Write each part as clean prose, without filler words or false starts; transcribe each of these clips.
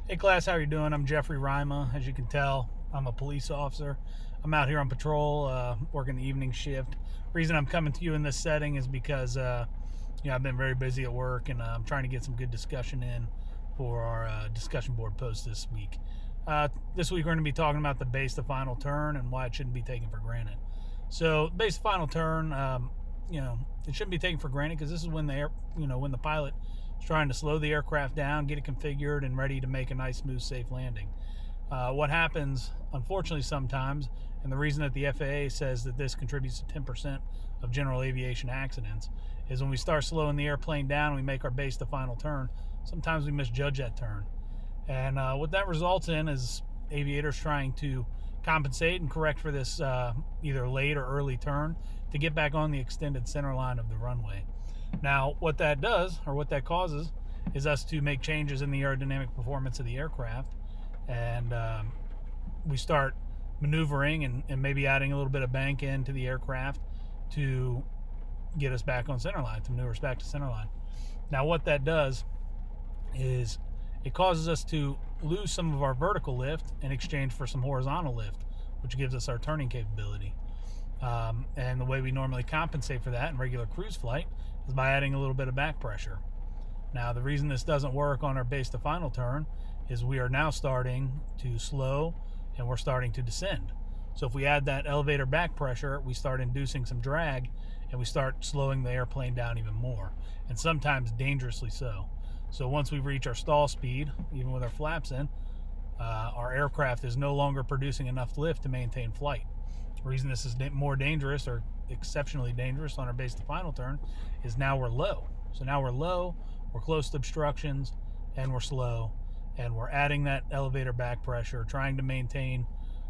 Hey class, how you doing? I'm Jeffrey Rima. As you can tell, I'm a police officer. I'm out here on patrol, working the evening shift. Reason I'm coming to you in this setting is because I've been very busy at work, and I'm trying to get some good discussion in for our discussion board post this week. This week we're going to be talking about the base to final turn and why it shouldn't be taken for granted. So base to final turn, it shouldn't be taken for granted because this is when when the pilot is trying to slow the aircraft down, get it configured and ready to make a nice, smooth, safe landing. What happens, unfortunately, sometimes, and the reason that the FAA says that this contributes to 10% of general aviation accidents, is when we start slowing the airplane down and we make our base to final turn, sometimes we misjudge that turn. And what that results in is aviators trying to compensate and correct for this either late or early turn to get back on the extended center line of the runway. Now, what that does, or what that causes, is us to make changes in the aerodynamic performance of the aircraft, and we start maneuvering and maybe adding a little bit of bank into the aircraft to get us back on center line, to maneuver us back to center line. Now, what that does is it causes us to lose some of our vertical lift in exchange for some horizontal lift, which gives us our turning capability. And the way we normally compensate for that in regular cruise flight is by adding a little bit of back pressure. Now, the reason this doesn't work on our base to final turn is we are now starting to slow and we're starting to descend. So if we add that elevator back pressure, we start inducing some drag and we start slowing the airplane down even more, and sometimes dangerously so. So once we reach our stall speed, even with our flaps in, our aircraft is no longer producing enough lift to maintain flight. The reason this is more dangerous, or exceptionally dangerous, on our base to final turn is now we're low. So now we're low, we're close to obstructions, and we're slow, and we're adding that elevator back pressure, trying to maintain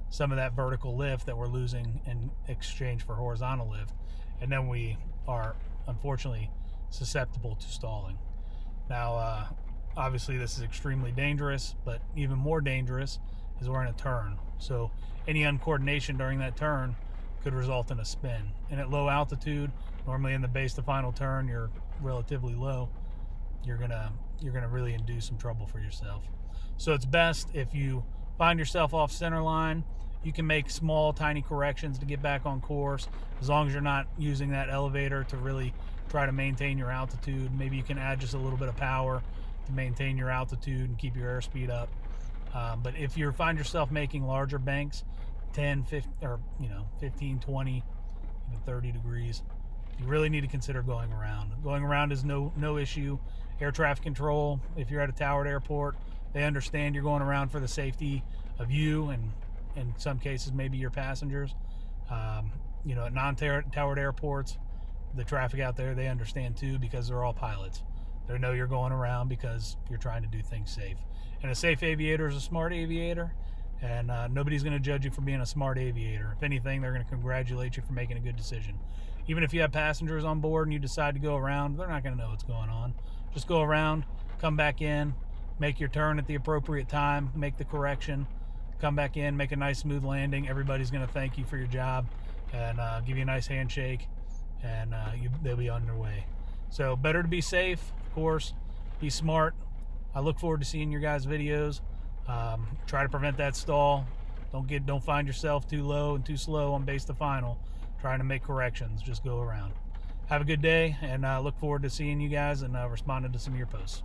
some of that vertical lift that we're losing in exchange for horizontal lift, and then we are unfortunately susceptible to stalling. Now, obviously this is extremely dangerous, but even more dangerous is we're in a turn. So any uncoordination during that turn could result in a spin. And at low altitude, normally in the base to final turn, you're relatively low, you're gonna really induce some trouble for yourself. So it's best if you find yourself off center line, you can make small, tiny corrections to get back on course, as long as you're not using that elevator to really try to maintain your altitude. Maybe you can add just a little bit of power to maintain your altitude and keep your airspeed up. But if you find yourself making larger banks, 10, 15, or 15, 20, even 30 degrees, you really need to consider going around. Going around is no issue. Air traffic control, if you're at a towered airport, they understand you're going around for the safety of you and in some cases maybe your passengers. At non-towered airports, the traffic out there, they understand too, because they're all pilots. They know you're going around because you're trying to do things safe. And a safe aviator is a smart aviator, and nobody's going to judge you for being a smart aviator. If anything, they're going to congratulate you for making a good decision. Even if you have passengers on board and you decide to go around, they're not going to know what's going on. Just go around, come back in, make your turn at the appropriate time, make the correction, come back in, make a nice smooth landing. Everybody's going to thank you for your job and give you a nice handshake, and they'll be on their way. So better to be safe, of course, be smart. I look forward to seeing your guys' videos. Try to prevent that stall. Don't find yourself too low and too slow on base to final trying to make corrections. Just go around. Have a good day, and look forward to seeing you guys and responding to some of your posts.